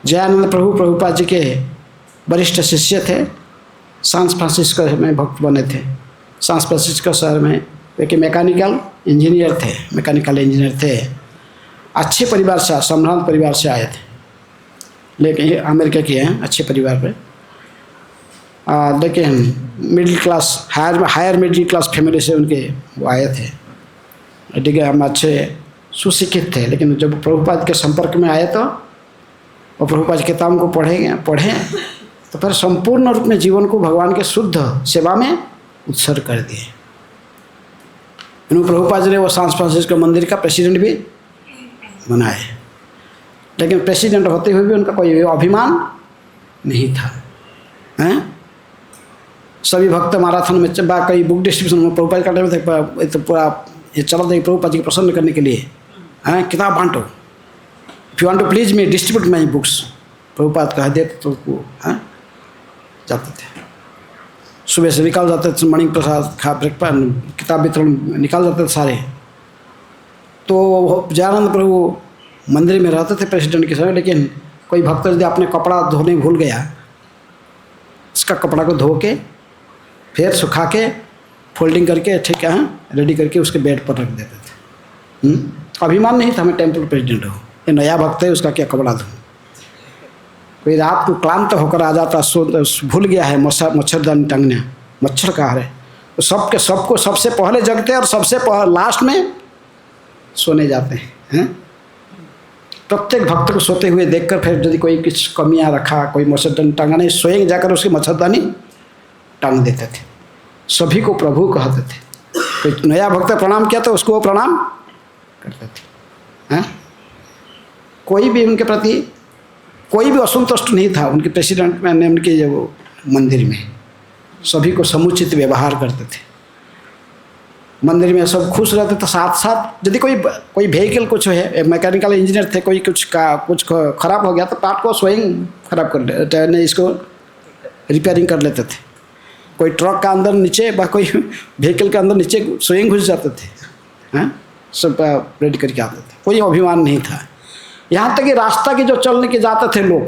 जयानंद प्रभु प्रभुपाद जी के वरिष्ठ शिष्य थे। सैन फ्रांसिस्को में भक्त बने थे। सैन फ्रांसिस्को शहर में एक मैकेनिकल इंजीनियर थे। अच्छे परिवार से, संभ्रांत परिवार से आए थे, लेकिन ये अमेरिका के हैं, अच्छे परिवार पे। लेकिन middle class, higher middle class family से उनके वो आए थे। ठीक है, हम अच्छे सुशिक्षित थे, लेकिन जब प्रभुपाद के संपर्क में आए तो और प्रभुपाद की किताबों को पढ़ें तो फिर संपूर्ण रूप में जीवन को भगवान के शुद्ध सेवा में उत्सर्ग कर दिए। प्रभुपाद जी ने वो सैन फ्रांसिस्को मंदिर का प्रेसिडेंट भी बनाए, लेकिन प्रेसिडेंट होते हुए भी उनका कोई अभिमान नहीं था। हैं? सभी भक्त मैराथन में कई बुक डिस्ट्रीब्यूशन में प्रभुपाद का टाइम था, तो पूरा ये चला था प्रभुपाद जी को प्रसन्न करने के लिए, हैं, किताब बांटो, if you want to please me distribute my books. Prabhupada कह देते तो वो जाते थे। सुबह से निकाल जाते थे, मणि प्रसाद खा ब्रेकफास्ट किताब वितरण निकाल जाते थे सारे। तो जयानंद प्रभु मंदिर में रहते थे प्रेसिडेंट के समय, लेकिन कोई भक्त यदि अपने कपड़ा धोने भूल गया, इसका कपड़ा को धो के फिर सुखा के फोल्डिंग करके, ठीक है, रेडी करके उसके बेड पर रख देते थे। अभिमान नहीं था मैं टेम्पल प्रेसिडेंट हूँ, ये नया भक्त है, उसका क्या कपड़ा धो। कोई रात को क्लांत होकर आ जाता, भूल गया है मच्छरदानी टांगने, मच्छर कहाँ है, तो सबको सबसे पहले जगते हैं और सबसे लास्ट में सोने जाते हैं। प्रत्येक भक्त को सोते हुए देखकर फिर यदि कोई कुछ कमियां रखा, कोई मच्छरदानी टांगा नहीं, स्वयं जाकर उसकी मच्छरदानी टांग देते थे। सभी को प्रभु कहते थे। कोई नया भक्त प्रणाम किया तो उसको वो प्रणाम करते थे। कोई भी उनके प्रति कोई भी असंतुष्ट नहीं था उनके प्रेसिडेंट में, उनके जो मंदिर में सभी को समुचित व्यवहार करते थे। मंदिर में सब खुश रहते थे। साथ साथ यदि कोई व्हीकल कुछ है, मैकेनिकल इंजीनियर थे, कोई कुछ खराब हो गया तो पार्ट को स्वयं खराब कर ले, इसको रिपेयरिंग कर लेते थे। कोई ट्रक का अंदर नीचे कोई व्हीकल के अंदर नीचे स्वयं घुस जाते थे, सब रेडी करके आते थे। कोई अभिमान नहीं था। यहाँ तक कि रास्ता के जो चलने के जाते थे लोग,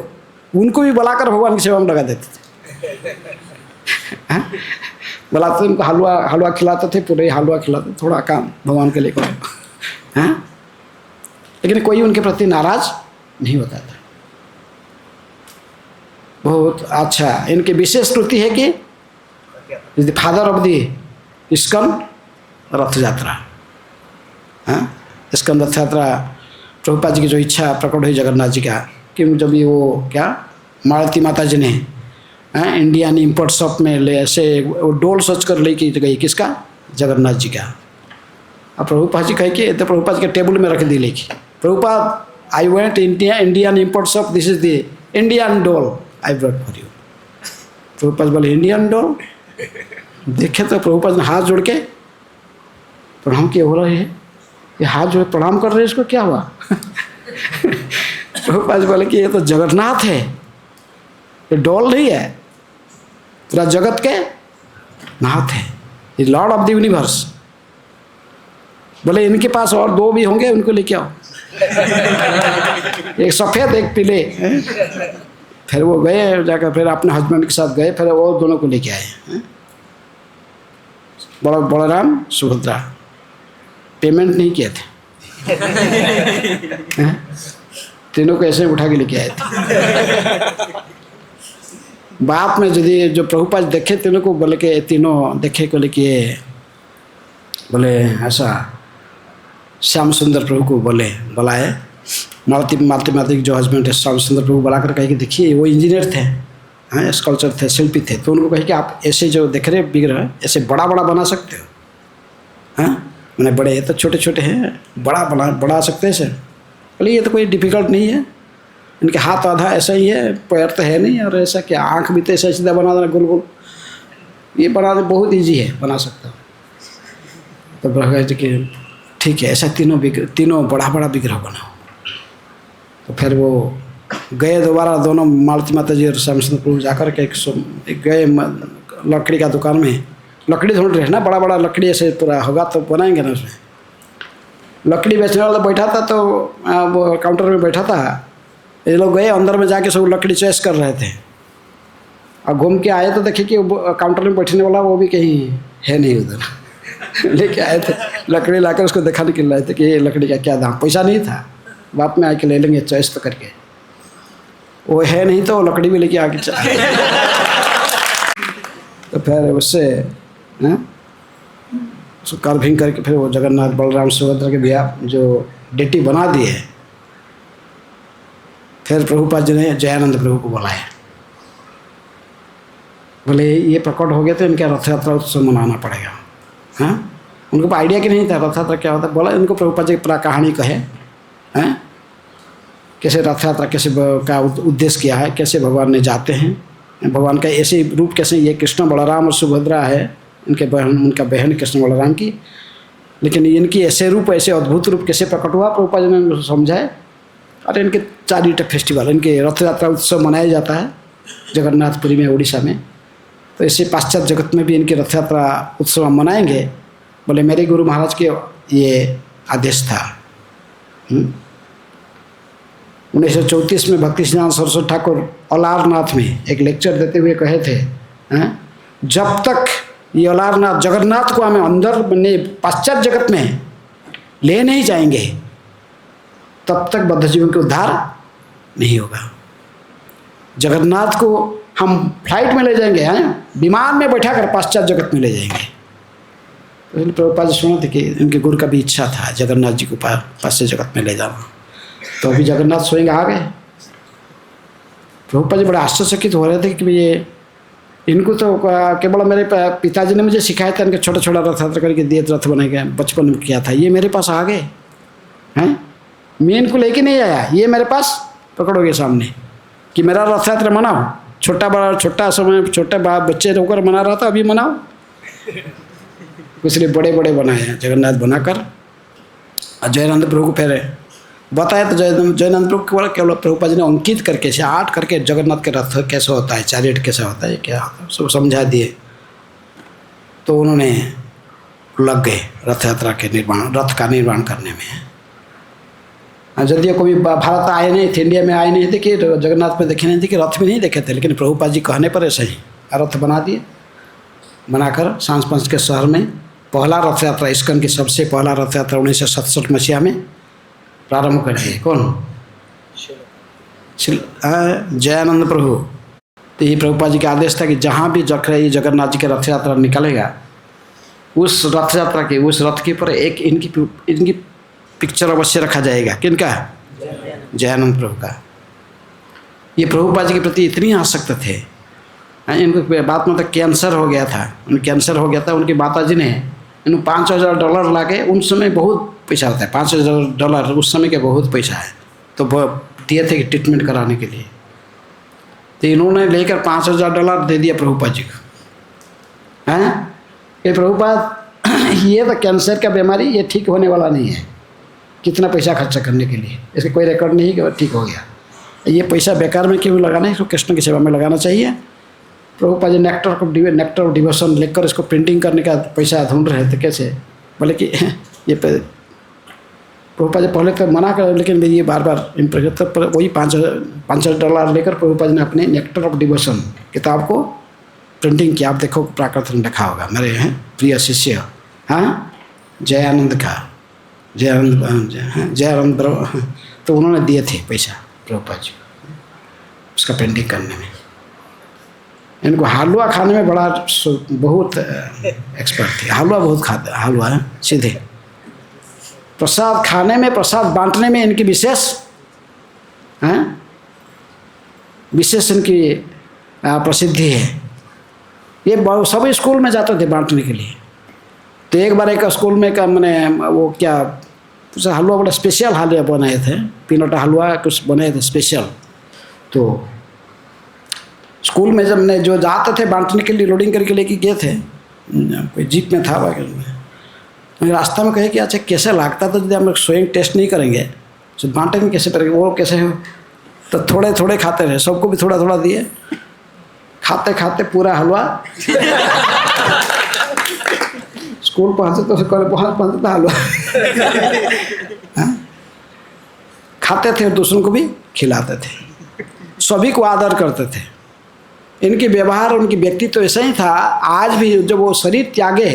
उनको भी बुलाकर भगवान की सेवा में लगा देते थे। बुलाते थे, उनको हलवा खिलाते थे, पूरे हलवा खिलाते, थोड़ा काम भगवान के लिए करो। लेकिन कोई उनके प्रति नाराज नहीं होता था। बहुत अच्छा। इनकी विशेष कृति है कि the father of the ISKCON रथ यात्रा। इस्कॉन रथ यात्रा प्रभुपाद जी की जो इच्छा प्रकट हुई जगन्नाथ जी का, कि जब ये वो क्या मालती माता जी ने इंडियन इम्पोर्ट शॉप में ले ऐसे वो डोल सोच कर ले की गई, किसका? जगन्नाथ जी का। अब प्रभुपाद जी कहे कि तो प्रभुपाद जी के टेबल में रख दी लेके, Prabhupada I went Indian import shop, this is the Indian doll I brought for you. Prabhupada बोले इंडियन डोल? देखे तो प्रभुपाद ने हाथ जोड़ के प्रणाम किए, हो रहे हैं ये हाथ जोड़ प्रणाम कर रहे हैं, इसको क्या हुआ? प्रभुपाद बोले कि ये तो जगन्नाथ है, ये डोल नहीं है, पूरा जगत के नाथ है, ये लॉर्ड ऑफ द यूनिवर्स। बोले इनके पास और दो भी होंगे, उनको लेके आओ, एक सफ़ेद एक पीले। फिर वो गए जाकर, फिर अपने हस्बैंड के साथ गए, फिर वो दोनों को लेके आए। बलराम सुभद्रा पेमेंट नहीं किए थे, तीनों को ऐसे उठा के लेके आए थे। बात में यदि जो प्रभुपाद देखे तीनों को, बोले कि तीनों देखे को लेके, बोले ऐसा श्याम सुंदर प्रभु को बुलाए, मालती जो हस्बैंड है श्याम सुंदर प्रभु बुला कर कहे कि देखिए वो इंजीनियर थे, स्कल्पचर थे, शिल्पी थे, तो उनको कहे कि आप ऐसे जो देख रहे विग्रह ऐसे बड़ा बना सकते हो? मैंने बड़े, ये तो छोटे छोटे हैं, बड़ा सकते हैं सर। बोले ये तो कोई डिफ़िकल्ट नहीं है, इनके हाथ आधा ऐसा ही है, पैर तो है नहीं, और ऐसा क्या आँख भी तो ऐसा सीधा बना देना गोल, ये बनाना बहुत ईजी है, बना सकता हूँ। तो बोला कि ठीक है, ऐसा तीनों बड़ा विग्रह बनाओ। तो फिर वो गए दोबारा, दोनों मालती माता जी और श्याम सुंदर प्रभु जाकर के एक गए लकड़ी का दुकान में, लकड़ी ढूंढ रहे हैं ना, बड़ा लकड़ी ऐसे पूरा होगा तो बनाएंगे ना उसमें। लकड़ी बेचने वाला बैठा था, तो वो काउंटर में बैठा था, ये लोग गए अंदर में जाके सब लकड़ी चॉइस कर रहे थे और घूम के आए तो देखे कि काउंटर में बैठने वाला वो भी कहीं है नहीं उधर। लेके आए थे लकड़ी लाकर उसको दिखाने के लाए थे कि ये लकड़ी का क्या दाम, पैसा नहीं था, बाप में आके ले लेंगे चॉइस तो करके, वो है नहीं तो लकड़ी भी लेके आके चला। तो फिर उससे उसको कार्विंग करके फिर वो जगन्नाथ बलराम सुभद्रा के भैया जो डेटी बना दिए। फिर प्रभुपाद जी ने जयानंद प्रभु को बुलाया, बोले ये प्रकट हो गए तो इनका रथ यात्रा उत्सव मनाना पड़ेगा। हाँ, उनको आइडिया कि नहीं था रथ यात्रा क्या होता है। बोला इनको प्रभुपाद जी पूरा कहानी कहे, हैं कैसे रथ यात्रा कैसे का उद्देश्य क्या है, कैसे भगवान ने जाते हैं, भगवान का ऐसे रूप कैसे, ये कृष्ण बलराम और सुभद्रा है उनके बहन, उनका बहन कृष्ण बलराम की, लेकिन इनकी ऐसे रूप ऐसे अद्भुत रूप कैसे प्रकट हुआ प्रभुपाद जी ने समझाए। और इनके 4 फेस्टिवल, इनके रथ यात्रा उत्सव मनाया जाता है जगन्नाथपुरी में उड़ीसा में। तो इसी पाश्चात्य जगत में भी इनकी रथ यात्रा उत्सव हम मनाएंगे। बोले मेरे गुरु महाराज के ये आदेश था। 1934 में भक्ति सिद्धांत सरस्वती ठाकुर अलारनाथ में एक लेक्चर देते हुए कहे थे, जब तक ये अलारनाथ जगन्नाथ को हमें अंदर पाश्चात्य जगत में ले नहीं जाएंगे तब तक बद्ध जीवन का उद्धार नहीं होगा। जगन्नाथ को हम फ्लाइट में ले जाएंगे, हैं विमान में बैठा कर पाश्चात्य जगत में ले जाएंगे। तो इसलिए प्रभुपाद जी सुना थे कि इनके गुरु का भी इच्छा था जगन्नाथ जी को पाश्चात्य जगत में ले जाना। तो अभी जगन्नाथ स्वयं आ गए। प्रभुपाद जी बड़े आश्चर्यचकित हो रहे थे कि ये इनको तो केवल मेरे पिताजी ने मुझे सिखाया था, इनके छोटा छोटा रथ यात्रा करके दिए रथ बनाए गए, बचपन में किया था। ये मेरे पास आ गए हैं, मैं इनको लेके नहीं आया, ये मेरे पास पकड़ोगे सामने कि मेरा रथ यात्रा मनाओ। छोटा समय छोटे बच्चे होकर मना रहा था, अभी मनाओ। इसलिए बड़े बड़े बनाए हैं जगन्नाथ बनाकर। और जयानंद प्रभु को फिर बताया तो जयानंद प्रभु को केवल प्रभुपाद जी ने अंकित करके से आर्ट करके जगन्नाथ के रथ कैसे होता है, चैरियट कैसा होता है, क्या होता है, सब समझा दिए। तो उन्होंने लग गए रथ यात्रा के निर्माण, रथ का निर्माण करने में। यदि कोई भारत आए नहीं थे, इंडिया में आए नहीं थे कि जगन्नाथ में देखे नहीं थे कि रथ में नहीं देखे थे, लेकिन प्रभुपाद जी कहने पर ऐसे ही रथ बना दिए। बनाकर सांसपंच के शहर में पहला रथ यात्रा, इस्कॉन की सबसे पहला रथ यात्रा 1967 मसीहा में प्रारंभ कर दिए। कौन? जयानंद प्रभु। तो ये प्रभुपाद जी का आदेश था कि जहाँ भी जगन्नाथ जी का रथ यात्रा निकलेगा, उस रथ यात्रा के उस रथ के ऊपर एक इनकी पिक्चर अवश्य रखा जाएगा। किनका? जयानंद प्रभु का। ये प्रभुपाद जी के प्रति इतनी आसक्त थे, इनको बात में तक कैंसर हो गया था, कैंसर हो गया था। उनकी माता जी ने इन्हें $5000 लाके, उन समय बहुत पैसा होता है, $5000 उस समय के बहुत पैसा है, तो दिए थे कि ट्रीटमेंट कराने के लिए। तो इन्होंने लेकर $5000 दे दिया प्रभुपाद जी को। हैं ये प्रभुपाद, ये तो कैंसर का बीमारी ये ठीक होने वाला नहीं है, कितना पैसा खर्चा करने के लिए, इसका कोई रिकॉर्ड नहीं कि ठीक हो गया। ये पैसा बेकार में क्यों लगाना है, इसको कृष्ण की सेवा में लगाना चाहिए। Prabhupada ji nectar of devotion लिखकर इसको प्रिंटिंग करने का पैसा ढूंढ रहे थे। कैसे? बोले कि ये प्रभुपाद जी पहले तो मना कर, लेकिन ये बार बार पर वही $5000 लेकर प्रभुपाद जी ने अपने नेक्टर ऑफ डिवोशन किताब को प्रिंटिंग किया। आप देखो प्राकृत में लिखा होगा, मेरे हैं प्रिय शिष्य, हाँ जयानंद का, जयानंद प्रभु। तो उन्होंने दिए थे पैसा प्रभुपाद जी उसका प्रिंटिंग करने में। इनको हलवा खाने में बहुत एक्सपर्ट थे, हलवा बहुत खाते, हलवा है सीधे। प्रसाद खाने में, प्रसाद बांटने में इनकी विशेष इनकी प्रसिद्धि है। ये सभी स्कूल में जाते थे बांटने के लिए। तो एक बार एक स्कूल में का मैंने वो क्या हलवा बड़ा स्पेशल हलवा बनाए थे, पीनट हलवा कुछ बनाए थे स्पेशल। तो स्कूल में जब मैं जो जाते थे बांटने के लिए, लोडिंग करके लेके गए थे, कोई जीप में था वगैरह में, रास्ता में कहे कि अच्छा कैसे लगता था, यदि हम स्वयं टेस्ट नहीं करेंगे तो बांटेंगे कैसे करेंगे, वो कैसे हो। तो थोड़े थोड़े खाते रहे, सबको भी थोड़ा थोड़ा दिए, खाते खाते पूरा हलवा स्कूल पहुँचे तो पहुँचता था हलवा खाते थे और दूसरों को भी खिलाते थे, सभी को आदर करते थे। इनके व्यवहार, उनकी व्यक्तित्व ऐसा ही था। आज भी जब वो शरीर त्यागे,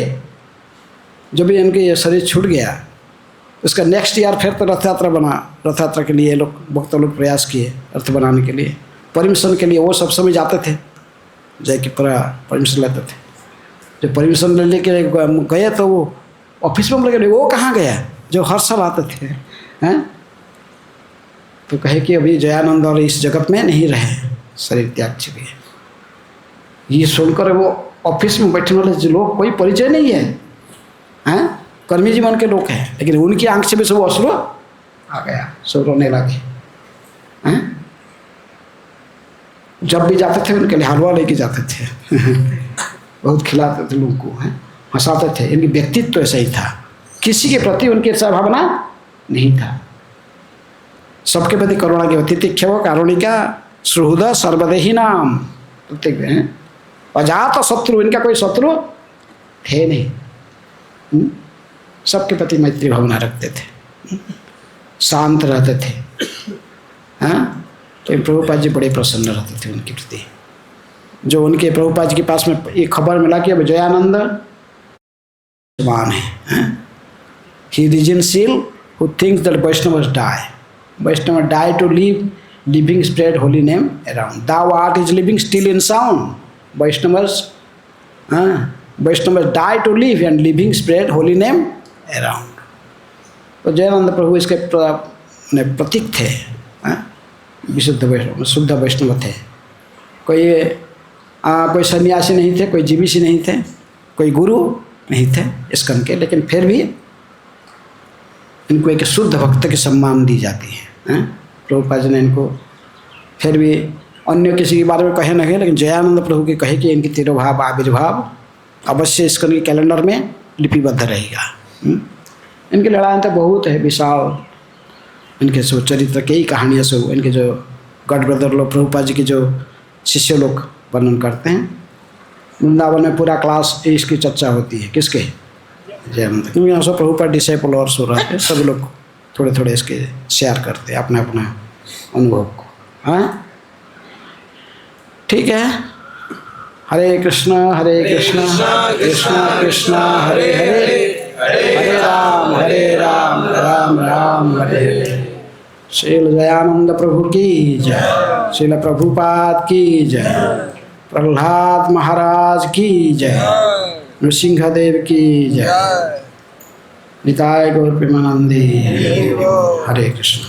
जब भी इनके ये शरीर छूट गया, उसका नेक्स्ट ईयर फिर तो रथ यात्रा बना। रथ यात्रा के लिए लोग, भक्त लोग प्रयास किए रथ बनाने के लिए, परमिशन के लिए। वो सब समय जाते थे, जाके पूरा परमिशन लेते थे। जब परमिशन लेके गए तो वो ऑफिस में लगे, वो कहाँ गया जो हर साल आते थे, हैं? तो कहे कि अभी जयानंद और इस जगत में नहीं रहे, शरीर त्याग चुके। ये सुनकर वो ऑफिस में बैठने वाले जो लोग, कोई परिचय नहीं है, हैं? कर्मी जीवन के लोग हैं, लेकिन उनकी आंख से भी सब अश्रु आ गया, सब रोने लगे, हैं? जब भी जाते थे उनके लिए हलवा लेके जाते थे बहुत खिलाते थे लोगों को, हैं? हंसाते थे। इनकी व्यक्तित्व ऐसा ही था, किसी के प्रति उनकी ऐसा भावना नहीं था। सबके प्रति करुणा की होती थी। क्षव कारुणिका सुहृद सर्वदेही नाम, प्रत्येक हैं। अजात शत्रु, इनका कोई शत्रु थे नहीं। सबके प्रति मैत्री भावना रखते थे, शांत रहते थे, हाँ? तो प्रभुपाद जी बड़े प्रसन्न रहते थे उनके प्रति। जो उनके प्रभुपाद जी के पास में एक खबर मिला कि अब जयानंद जवान है, ही रीजनशील who thinks that Vaishnava die, Vaishnava die to live, living spread holy name around, thou art is living still in sound, Vaishnava die to live and living spread holy name around. तो जयानंद प्रभु इसके प्रतीक थे, विशुद्ध वैष्णव, शुद्ध वैष्णव थे। कोई सन्यासी नहीं थे, कोई जीविसी नहीं थे, कोई गुरु नहीं थे इस्कन के, लेकिन फिर भी इनको एक शुद्ध भक्त के सम्मान दी जाती है। प्रभुपाद जी ने इनको फिर भी अन्य किसी के बारे में कहे न कहे, लेकिन जयानंद प्रभु के कहे कि इनकी तिरोभाव आविर्भाव अवश्य इस्कन के कैलेंडर में लिपिबद्ध रहेगा। इनकी लड़ाई तो बहुत है, विशाल इनके सब चरित्र के ही कहानियाँ सब, इनके जो गॉड ब्रदर लोग, प्रभुपाद जी के जो शिष्य लोग वर्णन करते हैं। वृंदावन में पूरा क्लास इसकी चर्चा होती है, किसके? जयानंद। क्योंकि यहाँ सब प्रभुपाद डिसेबल और सो रहते, सब लोग थोड़े थोड़े इसके शेयर करते हैं अपना अपना अनुभव को। हाँ, ठीक है। हरे कृष्णा कृष्ण कृष्ण हरे हरे, हरे राम राम राम हरे हरे। श्रील दयानंद प्रभु की जय, श्रील प्रभुपाद की जय, प्रहलाद महाराज की जय, नृसिंहदेव की जय, निताय गौर प्रेमानंदी। हरे कृष्ण।